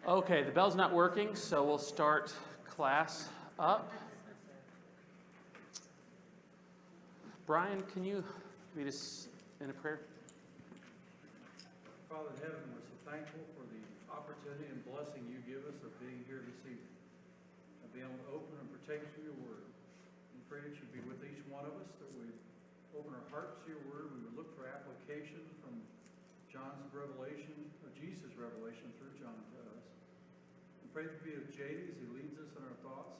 Okay, the bell's not working, so we'll start class up. Brian, can you lead us in a prayer? Father in heaven, we're so thankful for the opportunity and blessing you give us of being here this evening, of being able to open and partake to your word. We pray that you be with each one of us, that we open our hearts to your word. We would look for application from John's revelation, or Jesus' revelation through John to us. We pray that you be with Jady as he leads us in our thoughts.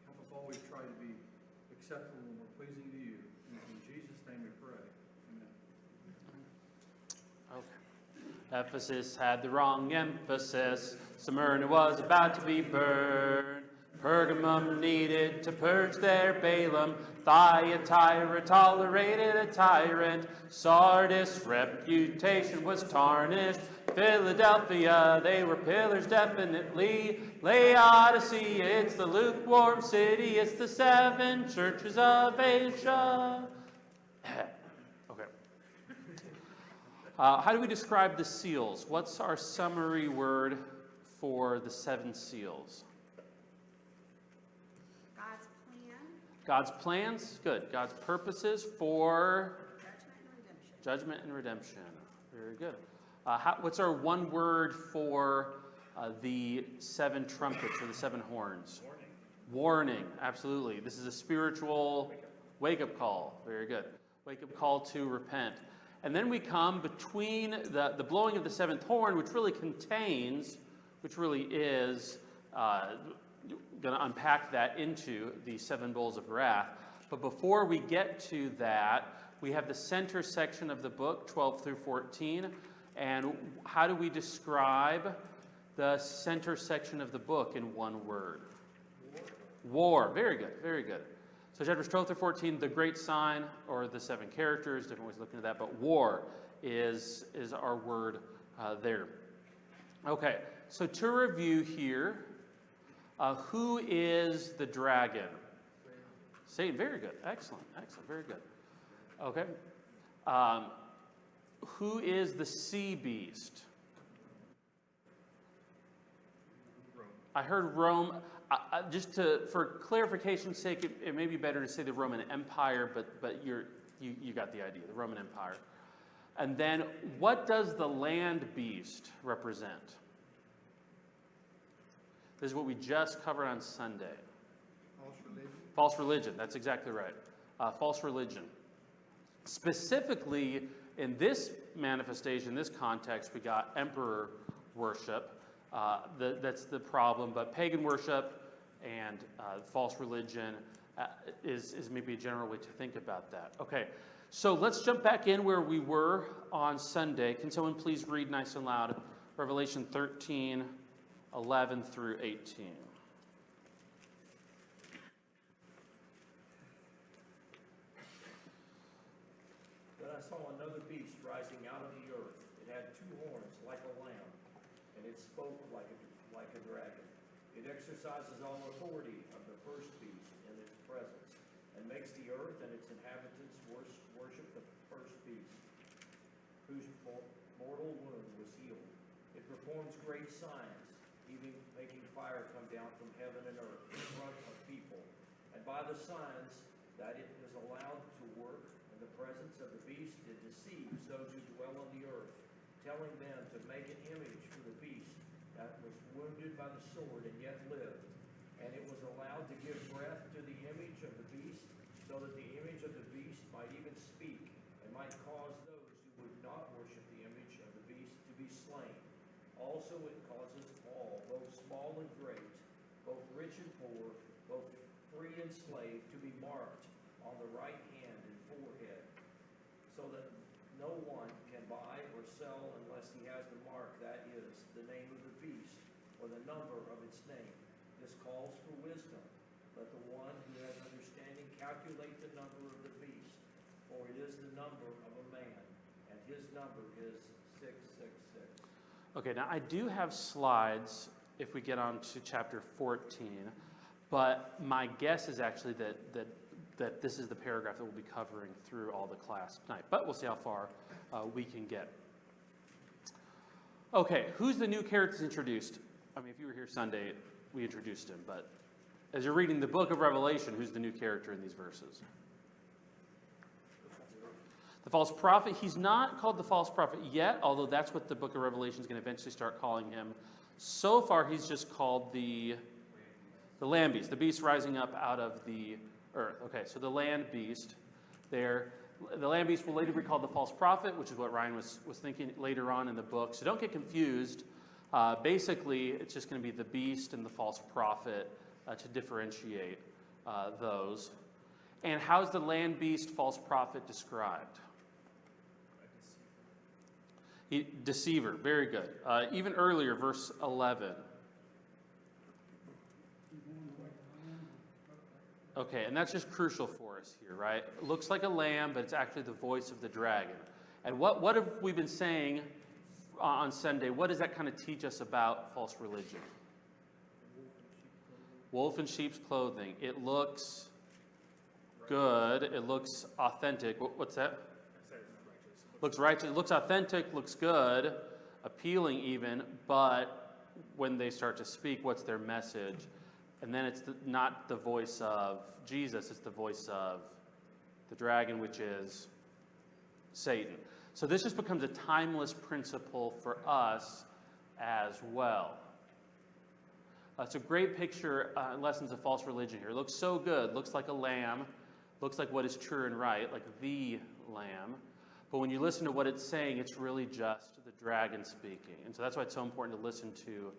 Help us always try to be acceptable and we're pleasing to you. And in Jesus' name we pray. Amen. Okay. Ephesus had the wrong emphasis. Smyrna was about to be burned. Pergamum needed to purge their Balaam. Thyatira tolerated a tyrant. Sardis' reputation was tarnished. Philadelphia, they were pillars definitely. Laodicea, it's the lukewarm city. It's the 7 churches of Asia. Okay. How do we describe the seals? What's our summary word for the 7 seals? God's plan. God's plans? Good. God's purposes for Judgment and redemption. judgment and redemption. Very good. What's our one word for the 7 trumpets or the 7 horns? Warning. Absolutely. This is a spiritual wake-up call. Very good. Wake-up call to repent. And then we come between the blowing of the 7th horn, which really is going to unpack that into the 7 bowls of wrath. But before we get to that, we have the center section of the book, 12 through 14. And how do we describe the center section of the book in one word? War. Very good, very good. So chapters 12 through 14, the great sign, or the 7 characters, different ways of looking at that, but war is our word there. Okay, so to review here, who is the dragon? Satan. Very good. Excellent, very good. Okay. Who is the sea beast? Rome. I heard Rome. For clarification's sake, it may be better to say the Roman Empire, but you got the idea. The Roman Empire. And then, what does the land beast represent? This is what we just covered on Sunday. False religion. False religion. That's exactly right. False religion. Specifically, in this manifestation, this context, we got emperor worship. That's the problem. But pagan worship and false religion is maybe a general way to think about that. Okay, so let's jump back in where we were on Sunday. Can someone please read nice and loud Revelation 13, 11 through 18. Then I saw another beast rising out of the earth. It had 2 horns like a lamb, and it spoke like a dragon. It exercises all authority of the first beast in its presence, and makes the earth and its inhabitants worship the first beast, whose mortal wound was healed. It performs great signs, even making fire come down from heaven and earth in front of people. And by the signs that it is allowed to work in the presence of the beast, it deceives those who dwell on the earth, telling them to make an image for the beast that was wounded by the sword and yet lived. And it was allowed to give breath to the image of the beast, so that the image of the beast might even speak, and might cause those who would not worship the image of the beast to be slain. Also it causes all, both small and great, both rich and poor, both free and slave, to be marked on the right hand and forehead, so that no one can buy or sell unless he has the mark, that is, the name of the beast, or the number of its name. This calls for wisdom. Let the one who has understanding calculate the number of the beast, for it is the number of a man, and his number is 666. Okay, now I do have slides if we get on to chapter 14, but my guess is actually that this is the paragraph that we'll be covering through all the class tonight. But we'll see how far we can get. Okay, who's the new character introduced? I mean, if you were here Sunday, we introduced him, but as you're reading the book of Revelation, who's the new character in these verses? The false prophet. He's not called the false prophet yet, although that's what the book of Revelation is going to eventually start calling him. So far, he's just called the land beast, the beast rising up out of the earth. Okay, so the land beast there. The land beast will later be called the false prophet, which is what Ryan was thinking later on in the book. So don't get confused. Basically, it's just going to be the beast and the false prophet to differentiate those. And how's the land beast false prophet described? Deceiver, very good. Even earlier, verse 11. Okay, and that's just crucial for us here, right? It looks like a lamb, but it's actually the voice of the dragon. And what have we been saying on Sunday? What does that kind of teach us about false religion? Wolf in sheep's clothing. It looks good. It looks authentic. What's that? Looks righteous. It looks authentic, looks good, appealing even, but when they start to speak, what's their message? And then it's not the voice of Jesus, it's the voice of the dragon, which is Satan. So this just becomes a timeless principle for us as well. It's a great picture, lessons of false religion here. It looks so good, looks like a lamb, looks like what is true and right, like the lamb. But when you listen to what it's saying, it's really just the dragon speaking. And so that's why it's so important to listen to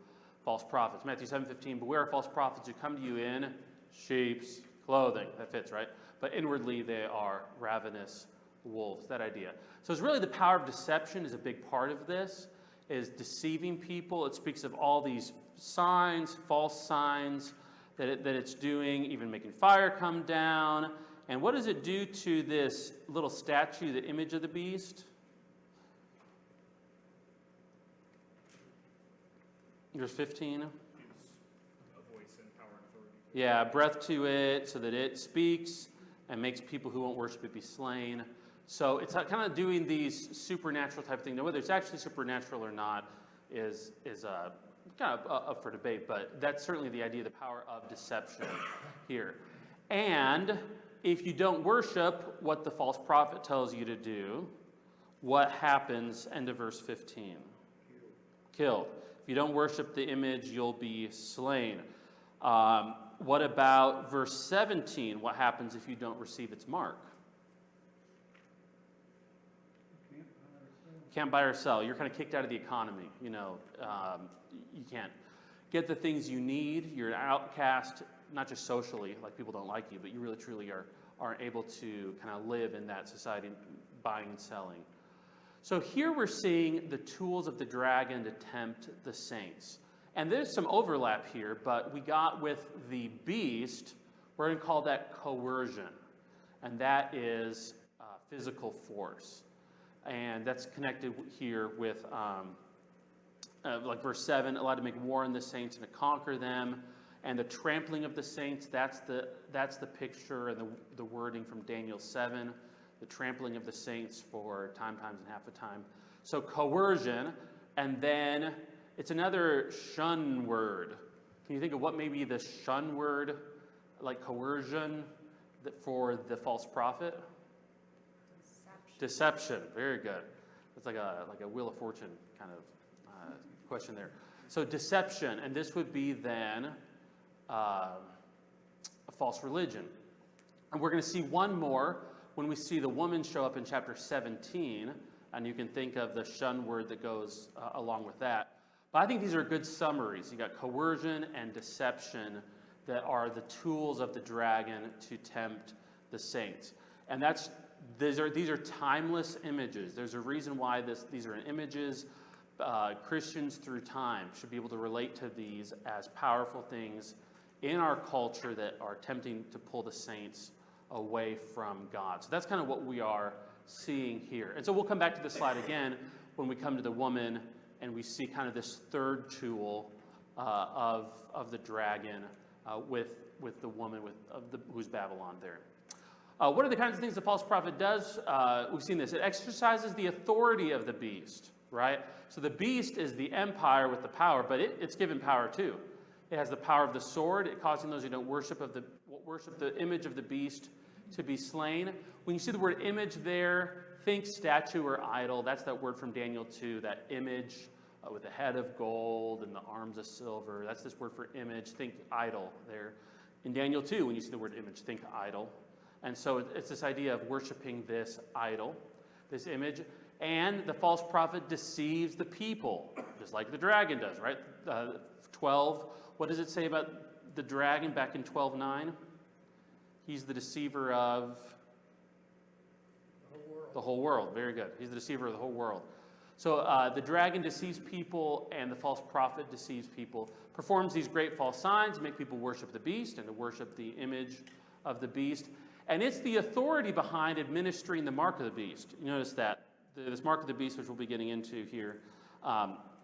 false prophets. Matthew 7:15, beware of false prophets who come to you in sheep's clothing. That fits, right? But inwardly they are ravenous wolves, that idea. So it's really the power of deception is a big part of this, is deceiving people. It speaks of all these signs, false signs that it's doing, even making fire come down. And what does it do to this little statue, the image of the beast? Verse 15. A voice and power and authority. Yeah, breath to it so that it speaks and makes people who won't worship it be slain. So it's kind of doing these supernatural type of things. Now, whether it's actually supernatural or not is kind of up for debate, but that's certainly the idea, the power of deception here. And if you don't worship what the false prophet tells you to do, what happens? End of verse 15. Killed. If you don't worship the image, you'll be slain. What about verse 17? What happens if you don't receive its mark? Can't buy or sell. You're kind of kicked out of the economy. You can't get the things you need. You're an outcast, not just socially, like people don't like you, but you really truly aren't able to kind of live in that society, buying and selling. So here we're seeing the tools of the dragon to tempt the saints. And there's some overlap here, but we got with the beast, we're going to call that coercion. And that is physical force. And that's connected here with, like verse 7, allowed to make war on the saints and to conquer them. And the trampling of the saints, that's the picture and the wording from Daniel 7. The trampling of the saints for times, and half a time. So coercion, and then it's another shun word. Can you think of what may be the shun word, like coercion, for the false prophet? Deception. Very good. It's like a Wheel of Fortune kind of question there. So deception, and this would be then a false religion. And we're going to see one more when we see the woman show up in chapter 17, and you can think of the shun word that goes along with that. But I think these are good summaries. You got coercion and deception that are the tools of the dragon to tempt the saints. And these are timeless images. There's a reason why these are in images. Christians through time should be able to relate to these as powerful things in our culture that are tempting to pull the saints away from God. So that's kind of what we are seeing here. And so we'll come back to this slide again when we come to the woman and we see kind of this third tool of the dragon with the woman who's Babylon there. What are the kinds of things the false prophet does? We've seen this. It exercises the authority of the beast. right? So the beast is the empire with the power, but it's given power too. It has the power of the sword, it causing those who don't worship the image of the beast to be slain. When you see the word image there, think statue or idol. That's that word from Daniel 2, that image with the head of gold and the arms of silver. That's this word for image. Think idol there. In Daniel 2, when you see the word image, think idol. And so it's this idea of worshiping this idol, this image. And the false prophet deceives the people, just like the dragon does, right? 12, what does it say about the dragon back in 12:9? He's the deceiver of the whole world. Very good. He's the deceiver of the whole world. So the dragon deceives people, and the false prophet deceives people, performs these great false signs to make people worship the beast and to worship the image of the beast. And it's the authority behind administering the mark of the beast. You notice that. This mark of the beast, which we'll be getting into here.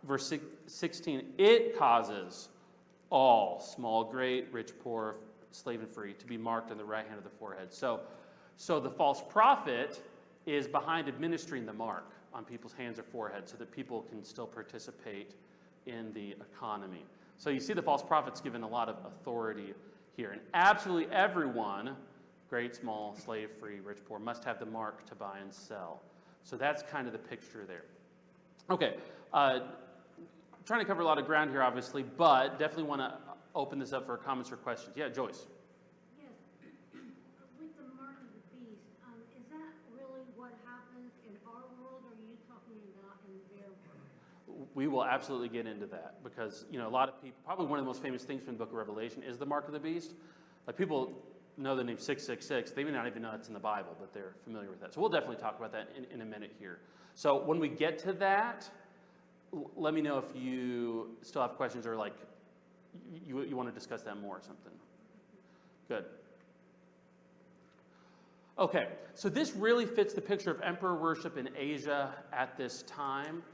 Verse 16, it causes all, small, great, rich, poor, slave and free, to be marked on the right hand of the forehead. So the false prophet is behind administering the mark on people's hands or foreheads so that people can still participate in the economy. So you see the false prophet's given a lot of authority here. And absolutely everyone, great, small, slave, free, rich, poor, must have the mark to buy and sell. So that's kind of the picture there. Okay, trying to cover a lot of ground here, obviously, but definitely want to open this up for comments or questions. Yeah, Joyce. Yes. With the mark of the beast, is that really what happens in our world, or are you talking about in their world? We will absolutely get into that because, a lot of people, probably one of the most famous things from the book of Revelation is the mark of the beast. Like, people know the name 666. They may not even know it's in the Bible, but they're familiar with that. So we'll definitely talk about that in a minute here. So when we get to that, let me know if you still have questions or like you want to discuss that more or something. Good. Okay, so this really fits the picture of emperor worship in Asia at this time.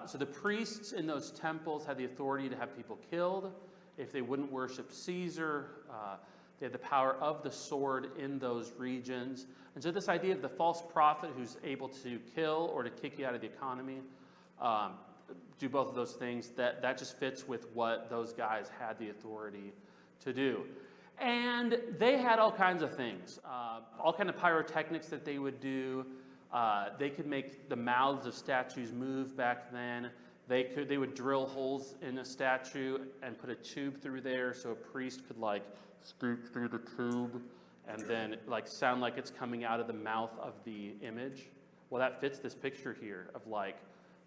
So the priests in those temples had the authority to have people killed if they wouldn't worship Caesar. They had the power of the sword in those regions. And so this idea of the false prophet who's able to kill or to kick you out of the economy, do both of those things, that just fits with what those guys had the authority to do. And they had all kinds of things, all kind of pyrotechnics that they would do. They could make the mouths of statues move back then. They would drill holes in a statue and put a tube through there so a priest could scoop through the tube and then sound like it's coming out of the mouth of the image. Well, that fits this picture here of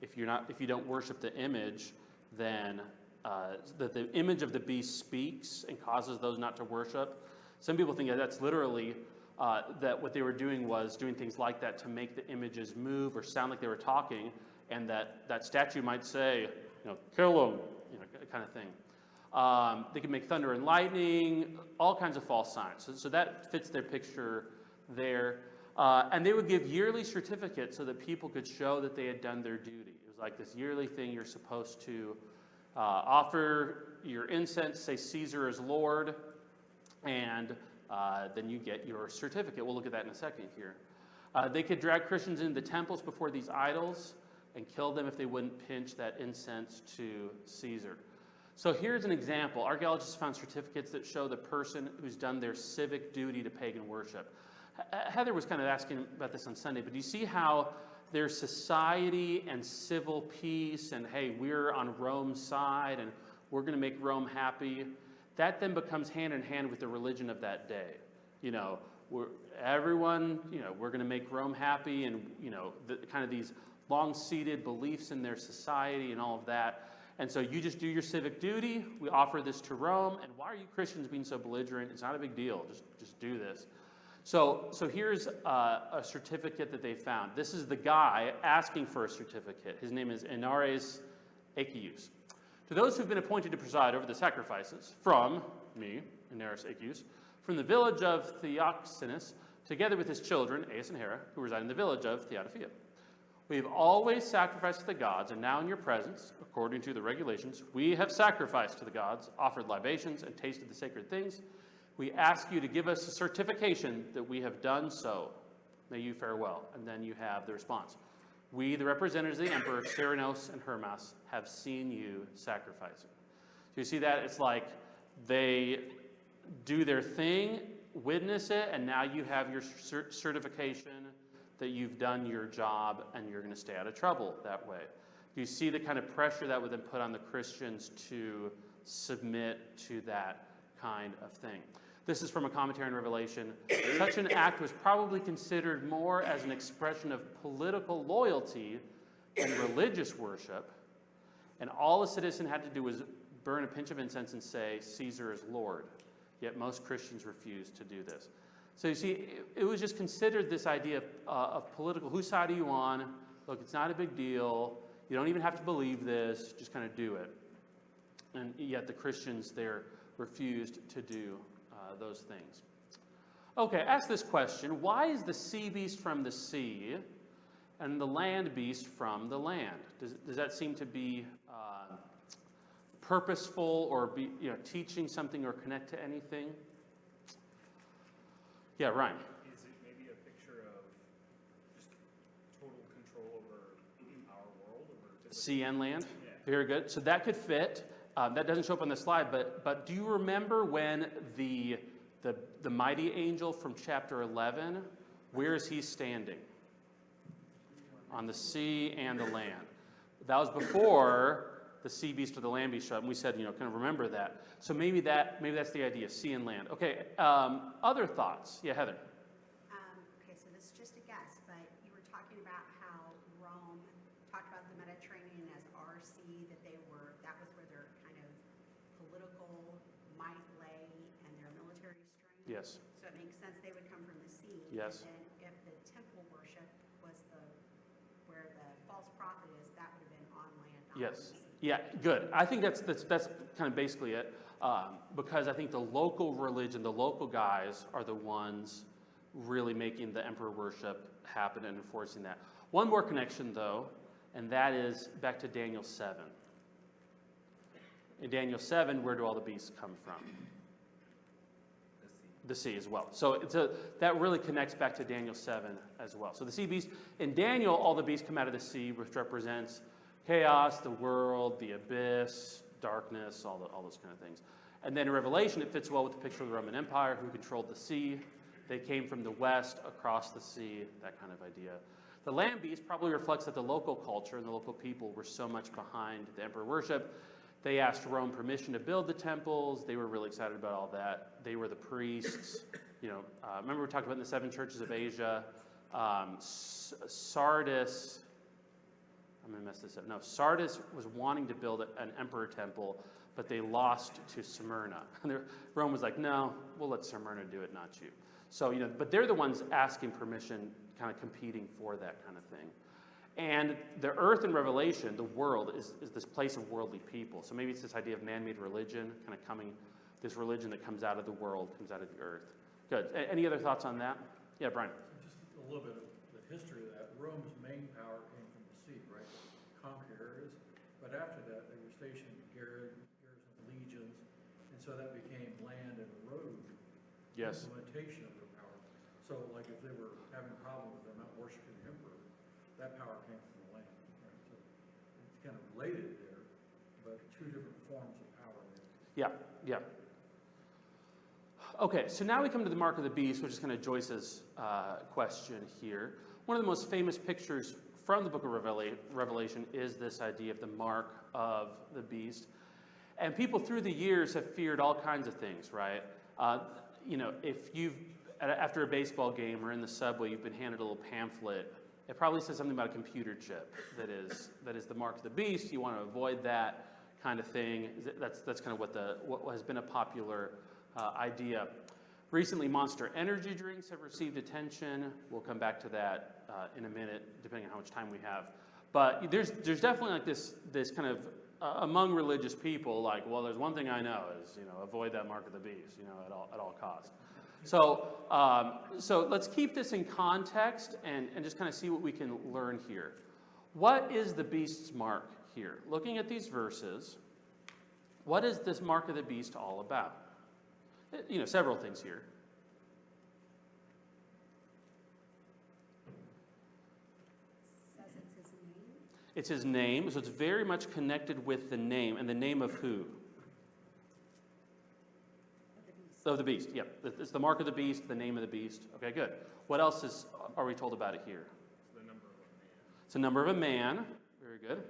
if you don't worship the image, then that the image of the beast speaks and causes those not to worship. Some people think that that's literally that what they were doing was doing things like that to make the images move or sound like they were talking, and that statue might say, kill them, kind of thing. They can make thunder and lightning, all kinds of false signs. So that fits their picture there. And they would give yearly certificates so that people could show that they had done their duty. It was like this yearly thing you're supposed to offer your incense, say Caesar is Lord, and then you get your certificate. We'll look at that in a second here. They could drag Christians into the temples before these idols and kill them if they wouldn't pinch that incense to Caesar. So here's an example. Archaeologists found certificates that show the person who's done their civic duty to pagan worship. Heather was kind of asking about this on Sunday, but do you see how there's society and civil peace and, hey, we're on Rome's side and we're going to make Rome happy? That then becomes hand in hand with the religion of that day. We're going to make Rome happy, and, kind of these long-seated beliefs in their society and all of that. And so you just do your civic duty. We offer this to Rome. And why are you Christians being so belligerent? It's not a big deal. Just do this. So here's a certificate that they found. This is the guy asking for a certificate. His name is Inares Achius. To those who've been appointed to preside over the sacrifices, from me, Inares Achius, from the village of Theoxenus, together with his children, Aes and Hera, who reside in the village of Theodophia. We have always sacrificed to the gods, and now in your presence, according to the regulations, we have sacrificed to the gods, offered libations, and tasted the sacred things. We ask you to give us a certification that we have done so. May you fare well. And then you have the response. We, the representatives of the emperor, Cyrenius and Hermas, have seen you sacrificing. So you see that? It's like they do their thing, witness it, and now you have your certification that you've done your job and you're going to stay out of trouble that way. You see the kind of pressure that would then put on the Christians to submit to that kind of thing. This is from a commentary on Revelation. Such an act was probably considered more as an expression of political loyalty than religious worship, and all a citizen had to do was burn a pinch of incense and say, Caesar is Lord. Yet most Christians refused to do this. So you see, it was just considered this idea of political, whose side are you on? Look, it's not a big deal. You don't even have to believe this. Just kind of do it. And yet the Christians there refused to do those things. Okay, ask this question. Why is the sea beast from the sea and the land beast from the land? Does that seem to be purposeful or be teaching something or connect to anything? Yeah, Ryan. Is it maybe a picture of just total control over our world? Sea and land? Yeah. Very good. So that could fit. That doesn't show up on the slide, but do you remember when the mighty angel from chapter 11, where is he standing? On the sea and the land. That was before the sea beast or the land beast showed up, and we said, kind of remember that. So maybe that's the idea, sea and land. Okay, other thoughts? Yeah, Heather. Okay, so this is just a guess, but you were talking about how Rome talked about the Mediterranean as our sea, that that was where their kind of political might lay and their military strength. Yes. So it makes sense they would come from the sea. Yes. And then if the temple worship was where the false prophet is, that would have been on land, not on the Yes. sea. Yeah, good. I think that's kind of basically it, because I think the local religion, the local guys are the ones really making the emperor worship happen and enforcing that. One more connection, though, and that is back to Daniel 7. In Daniel 7, where do all the beasts come from? The sea as well. So that really connects back to Daniel 7 as well. So the sea beast, in Daniel, all the beasts come out of the sea, which represents chaos, the world, the abyss, darkness, all those kind of things. And then in Revelation, it fits well with the picture of the Roman Empire, who controlled the sea. They came from the west, across the sea, that kind of idea. The land beast probably reflects that the local culture and the local people were so much behind the emperor worship. They asked Rome permission to build the temples. They were really excited about all that. They were the priests. Remember we talked about in the 7 churches of Asia, Sardis. I'm going to mess this up. No, Sardis was wanting to build an emperor temple, but they lost to Smyrna. Rome was like, no, we'll let Smyrna do it, not you. So, but they're the ones asking permission, kind of competing for that kind of thing. And the earth in Revelation, the world, is this place of worldly people. So maybe it's this idea of man-made religion, kind of this religion that comes out of the world, comes out of the earth. Good. Any other thoughts on that? Yeah, Brian. Just a little bit of the history of that. Rome's main power came from the sea, right? Conquer areas. But after that, they were stationed garrisons, legions, and so that became land and road Yes. implementation of their power. So, like, if they were having a problem with them not worshiping the emperor, that power came from the land. Right? So it's kind of related there, but two different forms of power there. Yeah. Okay, so now we come to the mark of the beast, which is kind of Joyce's question here. One of the most famous pictures from the book of Revelation is this idea of the mark of the beast. And people through the years have feared all kinds of things, right? If after a baseball game or in the subway, you've been handed a little pamphlet, it probably says something about a computer chip that is the mark of the beast. You want to avoid that kind of thing. That's kind of what has been a popular idea. Recently, Monster energy drinks have received attention. We'll come back to that in a minute, depending on how much time we have. But there's definitely like this kind of among religious people, like, well, there's one thing I know is avoid that mark of the beast, at all costs. So let's keep this in context and just kind of see what we can learn here. What is the beast's mark here? Looking at these verses, what is this mark of the beast all about? Several things here. Says it's his It's his name, so it's very much connected with the name. And the name of who? Of the beast, yep. It's the mark of the beast, the name of the beast. Okay, good. What else are we told about it here? It's the number of a man. It's the number of a man. Very good.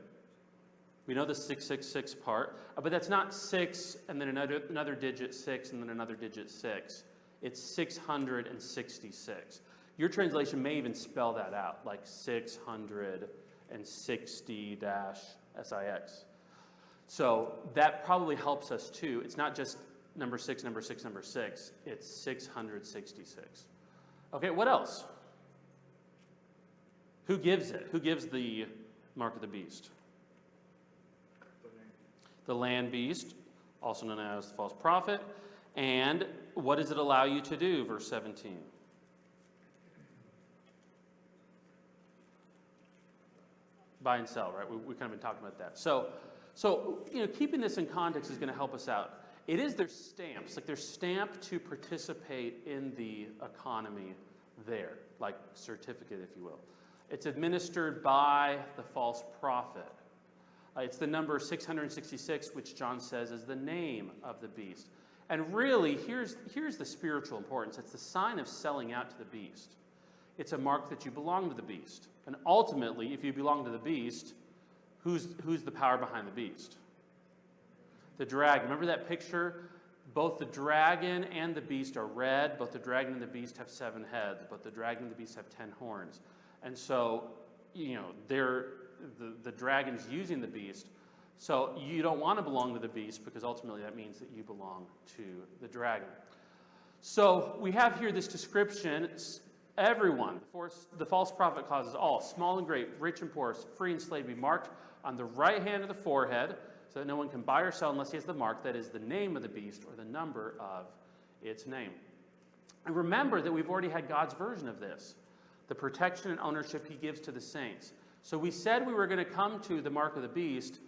We know the 666 part, but that's not 6 and then another digit 6 and then another digit 6. It's 666. Your translation may even spell that out, like 660-SIX. So that probably helps us too. It's not just number 6, number 6, number 6. It's 666. Okay, what else? Who gives it? Who gives the mark of the beast? The land beast, also known as the false prophet. And what does it allow you to do? Verse 17. Buy and sell, right? We've kind of been talking about that. So keeping this in context is going to help us out. It is their stamps, like their stamp to participate in the economy there, like certificate, if you will. It's administered by the false prophet. It's the number 666, which John says is the name of the beast. And really, here's the spiritual importance. It's the sign of selling out to the beast. It's a mark that you belong to the beast. And ultimately, if you belong to the beast, who's the power behind the beast? The dragon. Remember that picture? Both the dragon and the beast are red. Both the dragon and the beast have 7 heads. Both the dragon and the beast have 10 horns. And so, they're the dragon's using the beast. So you don't want to belong to the beast because ultimately that means that you belong to the dragon. So we have here this description. Everyone, the false prophet causes all, small and great, rich and poor, free and slave, to be marked on the right hand of the forehead, so that no one can buy or sell unless he has the mark, that is the name of the beast or the number of its name. And remember that we've already had God's version of this, the protection and ownership he gives to the saints. So we said we were going to come to the mark of the beast,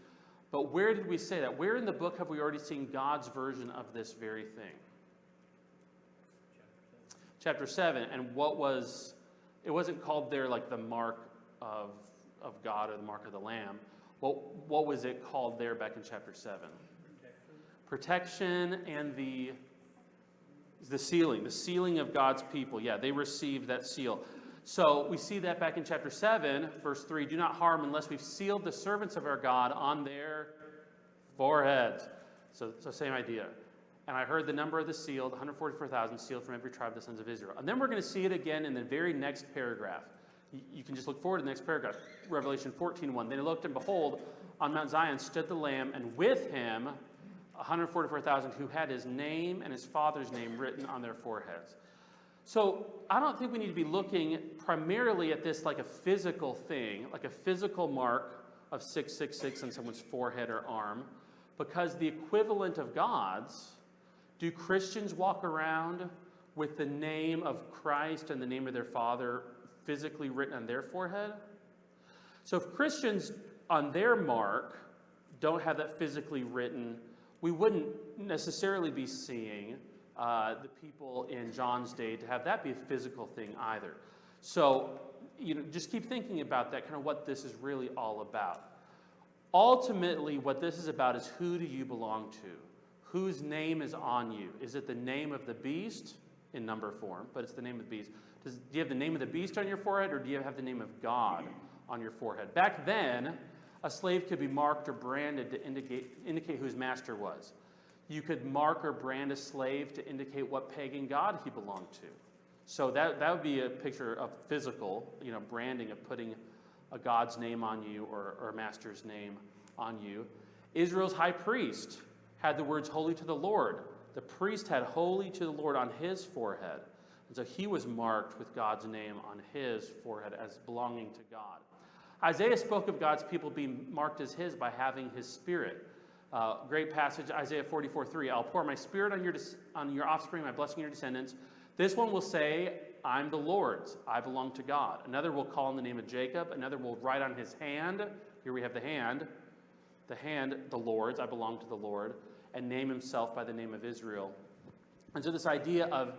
but where did we say that? Where in the book have we already seen God's version of this very thing? Chapter 7. And it wasn't called there like the mark of God or the mark of the Lamb. What was it called there back in chapter 7? Protection and the sealing of God's people. Yeah, they received that seal. So we see that back in chapter 7, verse 3, do not harm unless we've sealed the servants of our God on their foreheads. So same idea. And I heard the number of the sealed, 144,000 sealed from every tribe of the sons of Israel. And then we're going to see it again in the very next paragraph. You can just look forward to the next paragraph, Revelation 14:1. Then he looked, and behold, on Mount Zion stood the Lamb, and with him 144,000 who had his name and his father's name written on their foreheads. So I don't think we need to be looking primarily at this like a physical thing, like a physical mark of 666 on someone's forehead or arm, because the equivalent of God's, do Christians walk around with the name of Christ and the name of their Father physically written on their forehead? So if Christians on their mark don't have that physically written, we wouldn't necessarily be seeing the people in John's day to have that be a physical thing either. So, just keep thinking about that, kind of what this is really all about. Ultimately, what this is about is who do you belong to? Whose name is on you? Is it the name of the beast in number form, but it's the name of the beast? Do you have the name of the beast on your forehead, or do you have the name of God on your forehead? Back then, a slave could be marked or branded to indicate who his master was. You could mark or brand a slave to indicate what pagan god he belonged to. So that would be a picture of physical, branding, of putting a god's name on you or a master's name on you. Israel's high priest had the words holy to the Lord. The priest had holy to the Lord on his forehead. And so he was marked with God's name on his forehead as belonging to God. Isaiah spoke of God's people being marked as his by having his spirit. Great passage, Isaiah 44:3. I'll pour my spirit on your offspring, my blessing on your descendants. This one will say, I'm the Lord's. I belong to God. Another will call on the name of Jacob. Another will write on his hand. Here we have the hand, the Lord's. I belong to the Lord. And name himself by the name of Israel. And so this idea of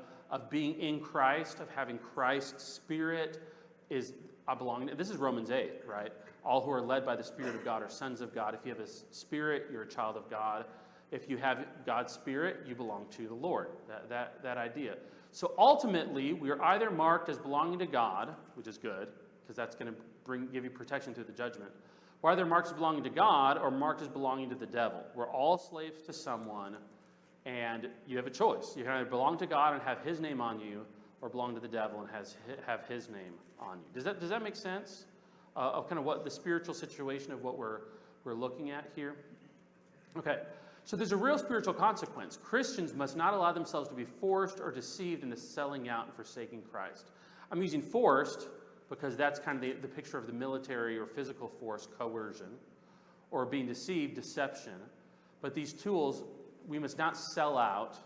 being in Christ, of having Christ's spirit, is I belong, this is Romans 8, right? All who are led by the Spirit of God are sons of God. If you have a spirit, you're a child of God. If you have God's Spirit, you belong to the Lord, that idea. So ultimately, we are either marked as belonging to God, which is good, because that's going to give you protection through the judgment. We're either marked as belonging to God or marked as belonging to the devil. We're all slaves to someone, and you have a choice. You can either belong to God and have his name on you, or belong to the devil and have his name on you. Does that make sense? Of kind of what the spiritual situation of what we're looking at here? Okay, so there's a real spiritual consequence. Christians must not allow themselves to be forced or deceived into selling out and forsaking Christ. I'm using forced because that's kind of the picture of the military or physical force, coercion, or being deceived, deception. But these tools, we must not sell out,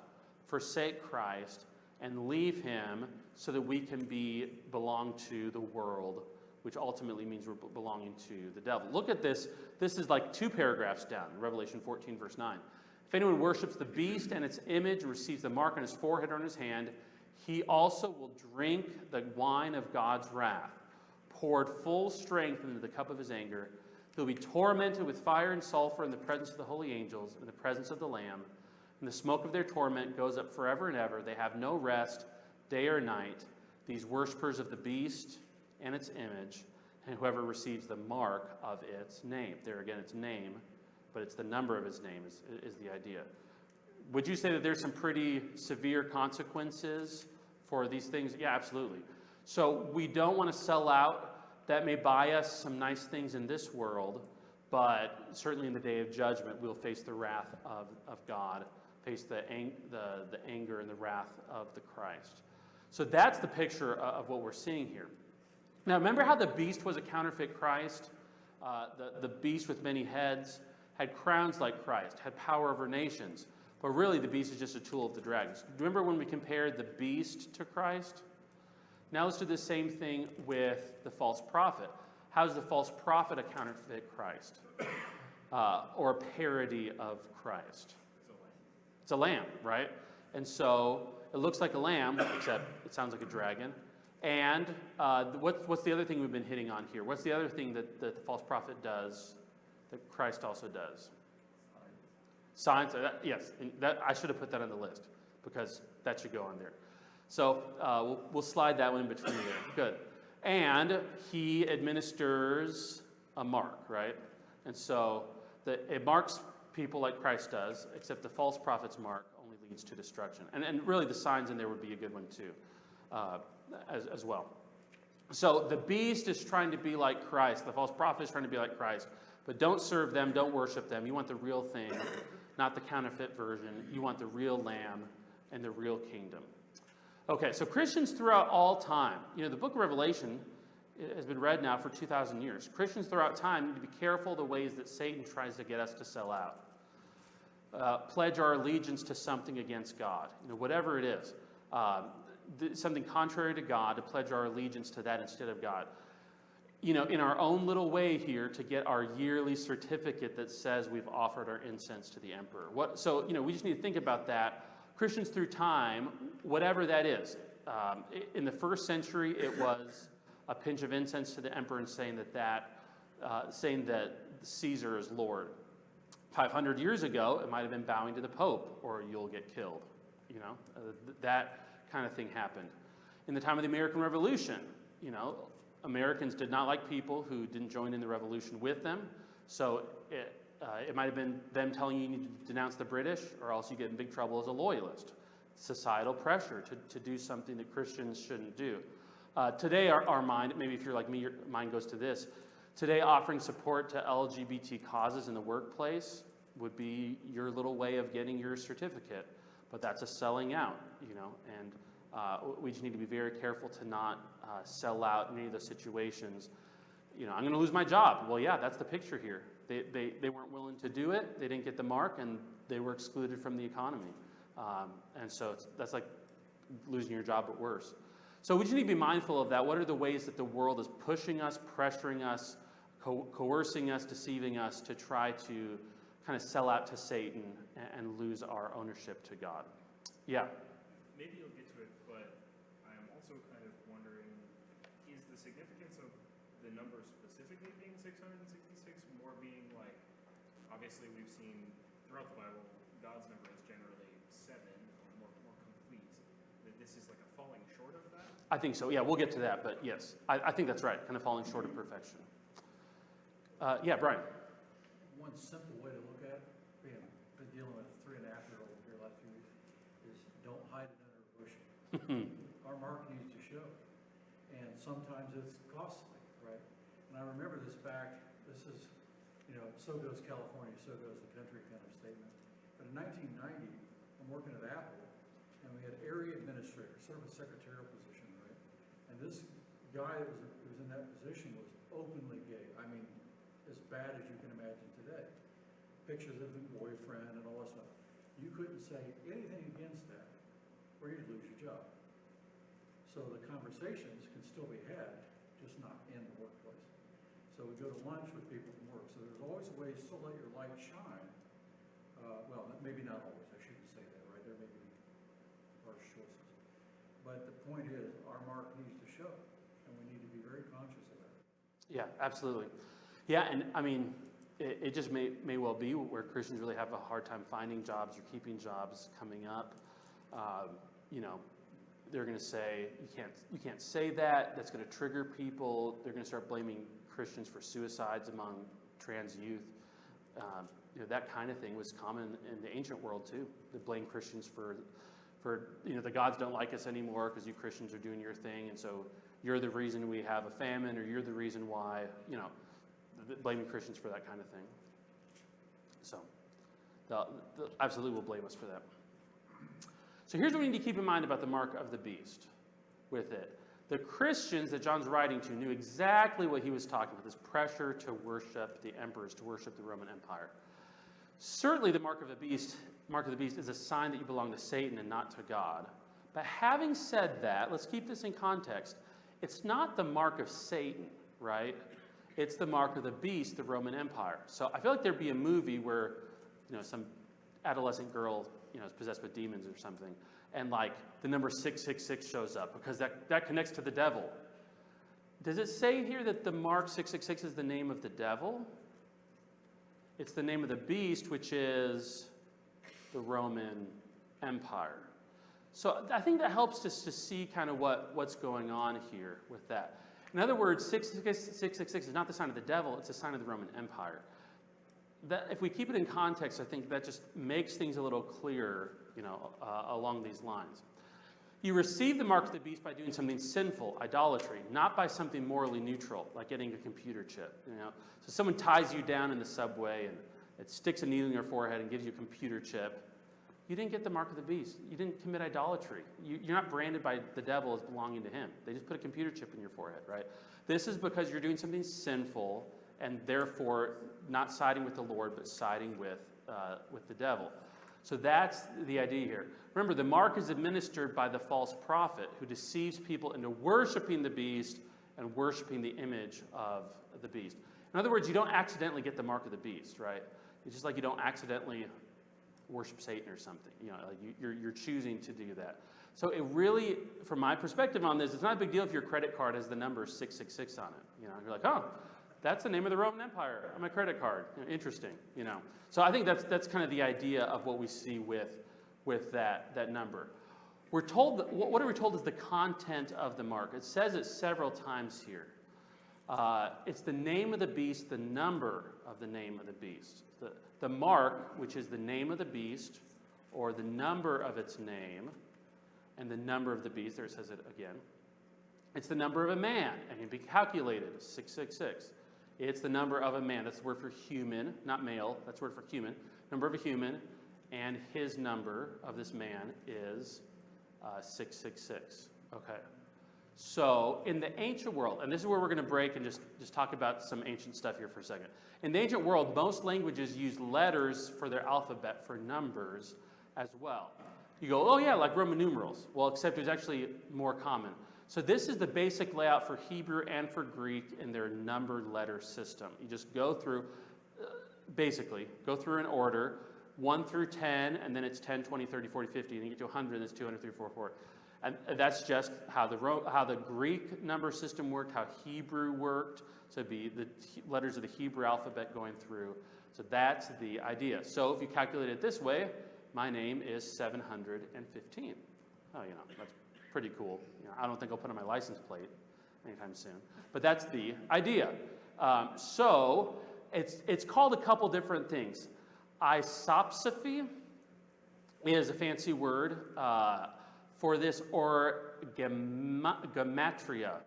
forsake Christ, and leave him so that we can belong to the world, which ultimately means we're belonging to the devil. Look at this. This is like 2 paragraphs down, Revelation 14, verse 9. If anyone worships the beast and its image, receives the mark on his forehead or on his hand, he also will drink the wine of God's wrath, poured full strength into the cup of his anger. He'll be tormented with fire and sulfur in the presence of the holy angels, in the presence of the Lamb. And the smoke of their torment goes up forever and ever. They have no rest, day or night, these worshipers of the beast and its image, and whoever receives the mark of its name. There again, its name, but it's the number of his name is the idea. Would you say that there's some pretty severe consequences for these things? Yeah, absolutely. So we don't want to sell out. That may buy us some nice things in this world, but certainly in the day of judgment, we'll face the wrath of God, face the anger and the wrath of the Christ. So that's the picture of what we're seeing here. Now, remember how the beast was a counterfeit Christ? The beast with many heads had crowns like Christ, had power over nations. But really, the beast is just a tool of the dragon. Remember when we compared the beast to Christ? Now let's do the same thing with the false prophet. How is the false prophet a counterfeit Christ? Or a parody of Christ? It's a lamb, right? And so it looks like a lamb, except it sounds like a dragon. And what's the other thing we've been hitting on here? What's the other thing that the false prophet does that Christ also does? Signs. Yes, I should have put that on the list because that should go on there. So we'll slide that one in between there. Good. And he administers a mark, right? And so it marks people like Christ does, except the false prophet's mark only leads to destruction. And really the signs in there would be a good one too, as well. So the beast is trying to be like Christ. The false prophet is trying to be like Christ. But don't serve them, don't worship them. You want the real thing, not the counterfeit version. You want the real lamb and the real kingdom. Okay, so Christians throughout all time, the book of Revelation has been read now for 2,000 years. Christians throughout time need to be careful of the ways that Satan tries to get us to sell out. Pledge our allegiance to something against God, whatever it is. Something contrary to God, to pledge our allegiance to that instead of God. In our own little way here to get our yearly certificate that says we've offered our incense to the emperor. So we just need to think about that. Christians through time, whatever that is. In the first century, it was a pinch of incense to the emperor and saying that Caesar is Lord. 500 years ago, it might have been bowing to the Pope, or you'll get killed. That kind of thing happened. In the time of the American Revolution, Americans did not like people who didn't join in the revolution with them. So it might have been them telling you need to denounce the British, or else you get in big trouble as a loyalist. Societal pressure to do something that Christians shouldn't do. Today, our mind, maybe if you're like me, your mind goes to this. Today, offering support to LGBT causes in the workplace would be your little way of getting your certificate. But that's a selling out, and we just need to be very careful to not sell out in any of those situations. I'm going to lose my job. Well, yeah, that's the picture here. They weren't willing to do it. They didn't get the mark, and they were excluded from the economy. And so that's like losing your job, but worse. So we just need to be mindful of that. What are the ways that the world is pushing us, pressuring us, coercing us, deceiving us to try to kind of sell out to Satan and lose our ownership to God? Yeah. Maybe you'll get to it, but I am also kind of wondering, is the significance of the number specifically being 666 more being like, obviously we've seen throughout the Bible, God's number is generally 7 or more complete. That this is like a falling short of that? I think so. Yeah, we'll get to that, but yes, I think that's right. Kind of falling short of perfection. Yeah, Brian. One simple way to look at it, being been dealing with a 3.5-year-old here last few weeks, is don't hide it under a bushel. Our mark needs to show, and sometimes it's costly, right? And I remember this back. This is, so goes California, so goes the country kind of statement. But in 1990, I'm working at Apple, and we had area administrator, sort of a secretarial position, right? And this guy that was in that position was openly gay. I mean, as bad as you can imagine today. Pictures of the boyfriend and all that stuff. You couldn't say anything against that, or you'd lose your job. So the conversations can still be had, just not in the workplace. So we go to lunch with people from work. So there's always ways to let your light shine. Well, maybe not always. I shouldn't say that, right? There may be harsh choices. But the point is, our mark needs to show, and we need to be very conscious of that. Yeah, absolutely. Yeah, and I mean, it just may well be where Christians really have a hard time finding jobs or keeping jobs coming up. They're going to say you can't say that. That's going to trigger people. They're going to start blaming Christians for suicides among trans youth. That kind of thing was common in the ancient world too. They blame Christians for the gods don't like us anymore because you Christians are doing your thing, and so you're the reason we have a famine, or you're the reason why, blaming Christians for that kind of thing. So, they'll absolutely will blame us for that. So here's what we need to keep in mind about the mark of the beast with it. The Christians that John's writing to knew exactly what he was talking about, this pressure to worship the emperors, to worship the Roman Empire. Certainly the mark of the beast is a sign that you belong to Satan and not to God. But having said that, let's keep this in context. It's not the mark of Satan, right? It's the mark of the beast, the Roman Empire. So I feel like there'd be a movie where, some adolescent girl, is possessed with demons or something, and like the number 666 shows up because that connects to the devil. Does it say here that the mark 666 is the name of the devil? It's the name of the beast, which is the Roman Empire. So I think that helps us to see kind of what's going on here with that. In other words, 666 is not the sign of the devil, it's a sign of the Roman Empire. That, if we keep it in context, I think that just makes things a little clearer, along these lines. You receive the mark of the beast by doing something sinful, idolatry, not by something morally neutral, like getting a computer chip. So someone ties you down in the subway and it sticks a needle in your forehead and gives you a computer chip. You didn't get the mark of the beast. You didn't commit idolatry. You're not branded by the devil as belonging to him. They just put a computer chip in your forehead, right? This is because you're doing something sinful and therefore not siding with the Lord, but siding with the devil. So that's the idea here. Remember, the mark is administered by the false prophet who deceives people into worshiping the beast and worshiping the image of the beast. In other words, you don't accidentally get the mark of the beast, right? It's just like you don't accidentally worship Satan or something. You're choosing to do that. So it really, from my perspective on this, it's not a big deal if your credit card has the number 666 on it. You're like, oh, that's the name of the Roman Empire on my credit card. Interesting, So I think that's kind of the idea of what we see with that number. We're told, what are we told is the content of the mark? It says it several times here. It's the name of the beast, the number of the name of the beast. The mark, which is the name of the beast, or the number of its name, and the number of the beast, there it says it again. It's the number of a man, and it can be calculated, 666. It's the number of a man. That's the word for human, not male. That's the word for human. Number of a human, and his number of this man is 666. Okay. So in the ancient world, and this is where we're going to break and just talk about some ancient stuff here for a second. In the ancient world, most languages use letters for their alphabet for numbers as well. You go, oh yeah, like Roman numerals. Well, except it's actually more common. So this is the basic layout for Hebrew and for Greek in their numbered letter system. You just go through, basically, go through in order, 1 through 10, and then it's 10, 20, 30, 40, 50, and you get to 100, and it's 200, 3, 4, 4. And that's just how the Greek number system worked, how Hebrew worked. So it'd be the letters of the Hebrew alphabet going through. So that's the idea. So if you calculate it this way, my name is 715. Oh, that's pretty cool. I don't think I'll put on my license plate anytime soon. But that's the idea. So it's called a couple different things. Isopsephy is a fancy word for this, or gematria.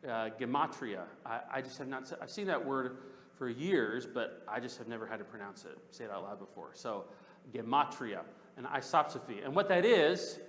I just have not, I've seen that word for years, but I just have never had to pronounce it, say it out loud before. So gematria and isopsephy. And what that is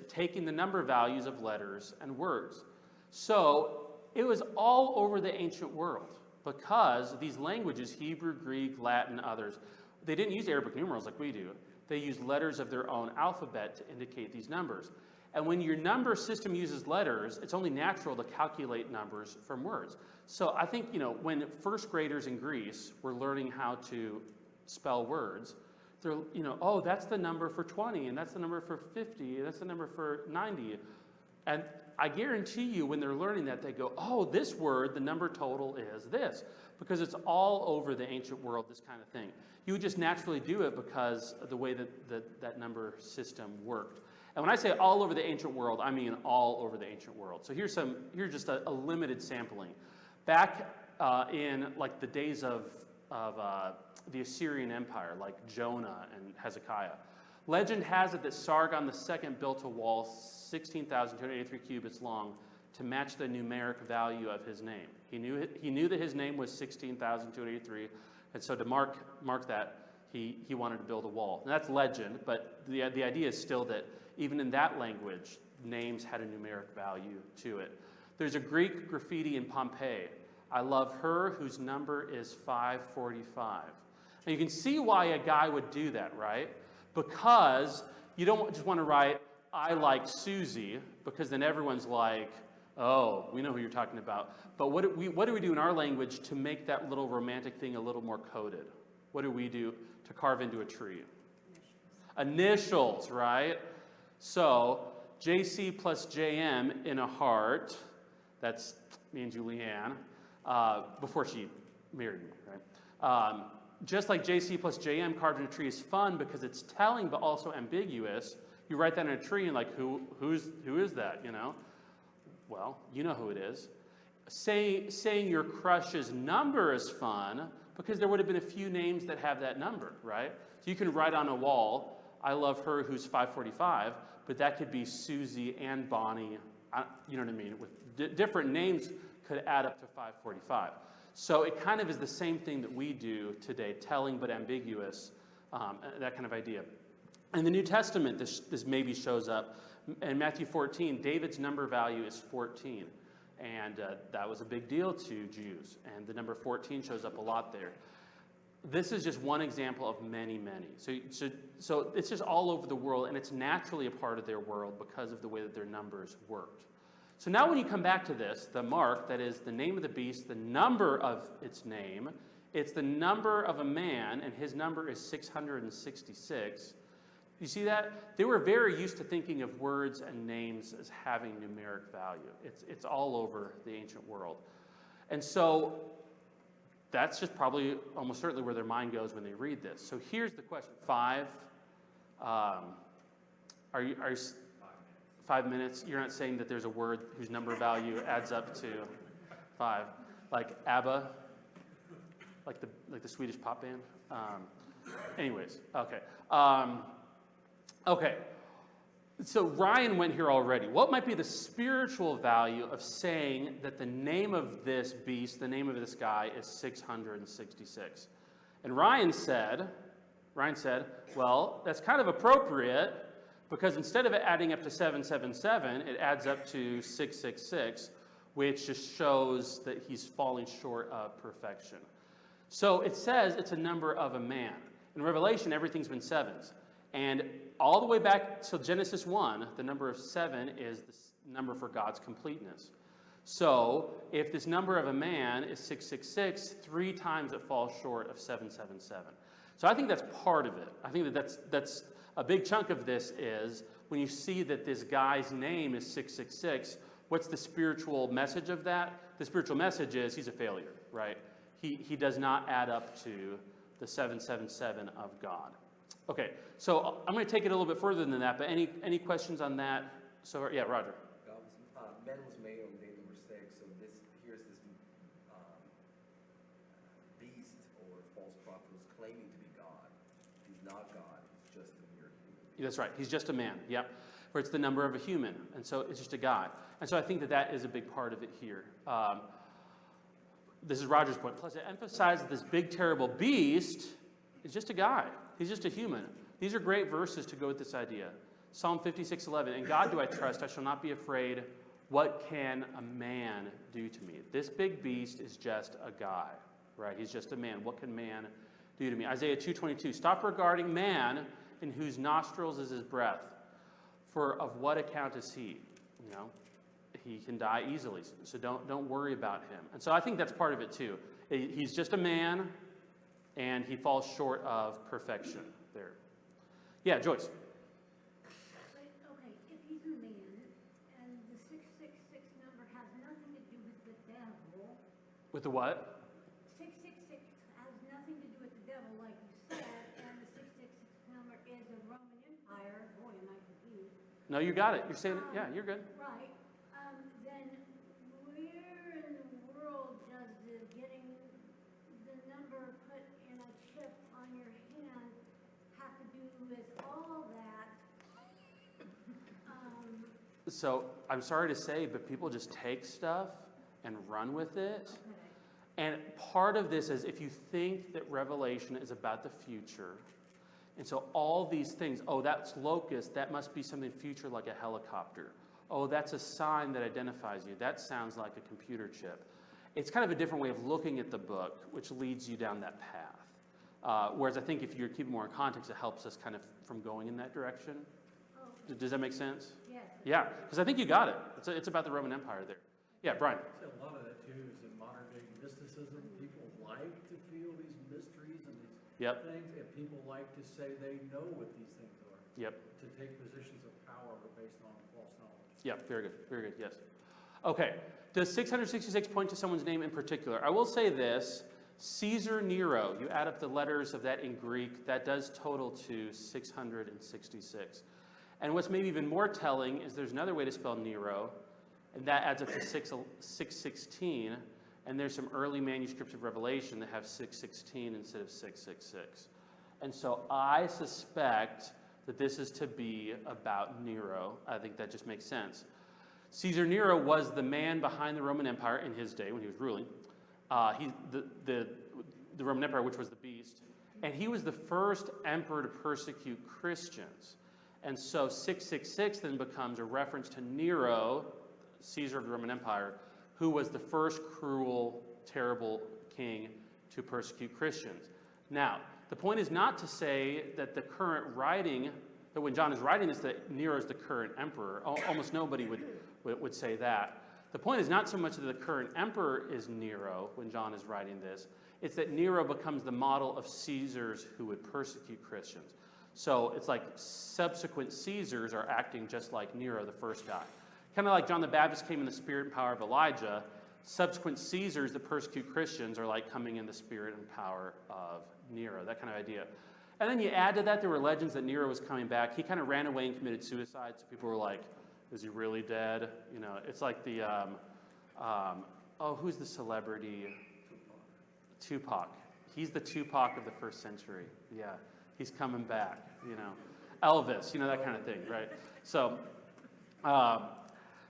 taking the number values of letters and words. So it was all over the ancient world because these languages, Hebrew, Greek, Latin, others, they didn't use Arabic numerals like we do. They used letters of their own alphabet to indicate these numbers. And when your number system uses letters, it's only natural to calculate numbers from words. So I think, when first graders in Greece were learning how to spell words, they're, oh, that's the number for 20, and that's the number for 50, and that's the number for 90. And I guarantee you when they're learning that, they go, oh, this word, the number total is this. Because it's all over the ancient world, this kind of thing. You would just naturally do it because of the way that number system worked. And when I say all over the ancient world, I mean all over the ancient world. So here's just a limited sampling. Back in like the days of the Assyrian Empire, like Jonah and Hezekiah, legend has it that Sargon II built a wall 16,283 cubits long to match the numeric value of his name. He knew that his name was 16,283, and so to mark that, he wanted to build a wall. And that's legend, but the idea is still that even in that language, names had a numeric value to it. There's a Greek graffiti in Pompeii. I love her whose number is 545. And you can see why a guy would do that, right? Because you don't just want to write, I like Susie, because then everyone's like, oh, we know who you're talking about. But what do we do in our language to make that little romantic thing a little more coded? What do we do to carve into a tree? Initials, right? So JC plus JM in a heart, that's me and Julianne, before she married me, right? Just like JC plus JM carved in a tree is fun because it's telling but also ambiguous. You write that in a tree and like, who is that, Well, you know who it is. Saying your crush's number is fun because there would have been a few names that have that number, right? So you can write on a wall, I love her who's 545, but that could be Susie and Bonnie, you know what I mean? With different names could add up to 545. So it kind of is the same thing that we do today, telling but ambiguous, that kind of idea. In the New Testament, this maybe shows up. In Matthew 14, David's number value is 14. And that was a big deal to Jews. And the number 14 shows up a lot there. This is just one example of many, many. So it's just all over the world, and it's naturally a part of their world because of the way that their numbers worked. So now when you come back to this, the mark, that is the name of the beast, the number of its name, it's the number of a man, and his number is 666. You see that? They were very used to thinking of words and names as having numeric value. It's all over the ancient world. And so that's just probably almost certainly where their mind goes when they read this. So here's the question. 5? Are you 5 minutes? You're not saying that there's a word whose number value adds up to 5. Like ABBA? Like the Swedish pop band? Anyways, okay. Okay, so Ryan went here already. What might be the spiritual value of saying that the name of this beast, the name of this guy, is 666? And Ryan said, well, that's kind of appropriate because instead of it adding up to 777, it adds up to 666, which just shows that he's falling short of perfection. So it says it's a number of a man. In Revelation, everything's been sevens. And all the way back to Genesis 1, the number of 7 is the number for God's completeness. So if this number of a man is 666, 3 times it falls short of 777. So I think that's part of it. I think that's a big chunk of this is when you see that this guy's name is 666, what's the spiritual message of that? The spiritual message is he's a failure, right? He does not add up to the 777 of God. Okay, so I'm going to take it a little bit further than that, but any questions on that? So, yeah, Roger. Man was made on day number 6, so here's this beast or false prophet who's claiming to be God. He's not God, he's just a mere human. That's right, he's just a man, yep. Where it's the number of a human, and so it's just a guy. And so I think that is a big part of it here. This is Roger's point. Plus, it emphasizes this big, terrible beast is just a guy. He's just a human. These are great verses to go with this idea. Psalm 56:11, "In God do I trust, I shall not be afraid. What can a man do to me?" This big beast is just a guy, right? He's just a man. What can man do to me? Isaiah 2:22, "Stop regarding man in whose nostrils is his breath. For of what account is he?" You know, he can die easily, so don't worry about him. And so I think that's part of it too. He's just a man, and he falls short of perfection there. Yeah, Joyce. Okay, if he's a man, and the 666 number has nothing to do with the devil. With the what? 666 has nothing to do with the devil, like you said, and the 666 number is the Roman Empire. Boy, am I confused. No, you got it. You're saying, yeah, you're good. Right. Then where in the world does getting the number put in a chip on your hand have to do with all that? So I'm sorry to say, but people just take stuff and run with it. Okay. And part of this is if you think that Revelation is about the future, and so all these things, oh, that's locust, that must be something future like a helicopter. Oh, that's a sign that identifies you. That sounds like a computer chip. It's kind of a different way of looking at the book, which leads you down that path. Whereas I think if you're keeping more in context, it helps us kind of from going in that direction. Oh, Does that make sense? yes. Yeah, because I think you got it. It's about the Roman Empire there. Yeah, Brian. I'd say a lot of that too is in modern day mysticism. People like to feel these mysteries and these Yep. things, and people like to say they know what these things are. Yep. To take positions of power based on false knowledge. Yep, very good, very good, yes. Okay, does 666 point to someone's name in particular? I will say this, Caesar Nero, you add up the letters of that in Greek, that does total to 666. And what's maybe even more telling is there's another way to spell Nero, and that adds up to 616, and there's some early manuscripts of Revelation that have 616 instead of 666. And so I suspect that this is to be about Nero. I think that just makes sense. Caesar Nero was the man behind the Roman Empire in his day when he was ruling. The Roman Empire, which was the beast. And he was the first emperor to persecute Christians. And so 666 then becomes a reference to Nero, Caesar of the Roman Empire, who was the first cruel, terrible king to persecute Christians. Now, the point is not to say that the current writing, that when John is writing this, that Nero is the current emperor. Almost nobody would say that. The point is not so much that the current emperor is Nero when John is writing this. It's that Nero becomes the model of Caesars who would persecute Christians. So it's like subsequent Caesars are acting just like Nero, the first guy. Kind of like John the Baptist came in the spirit and power of Elijah, subsequent Caesars that persecute Christians are like coming in the spirit and power of Nero, that kind of idea. And then you add to that, there were legends that Nero was coming back. He kind of ran away and committed suicide, so people were like, is he really dead? You know, it's like the, who's the celebrity? Tupac. He's the Tupac of the first century. Yeah, he's coming back, you know. Elvis, you know, that kind of thing, right?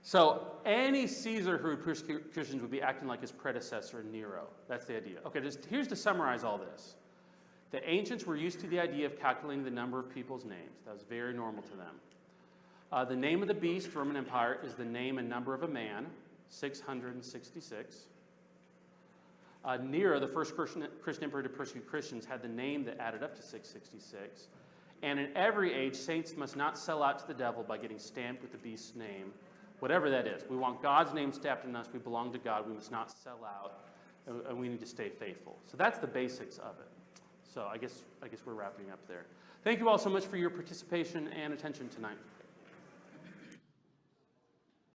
So any Caesar who would persecute Christians would be acting like his predecessor, Nero. That's the idea. Okay, here's to summarize all this. The ancients were used to the idea of calculating the number of people's names. That was very normal to them. The name of the beast, Roman Empire, is the name and number of a man, 666. Nero, the first Christian emperor to persecute Christians, had the name that added up to 666. And in every age, saints must not sell out to the devil by getting stamped with the beast's name, whatever that is. We want God's name stamped in us. We belong to God. We must not sell out, and we need to stay faithful. So that's the basics of it. So I guess we're wrapping up there. Thank you all so much for your participation and attention tonight.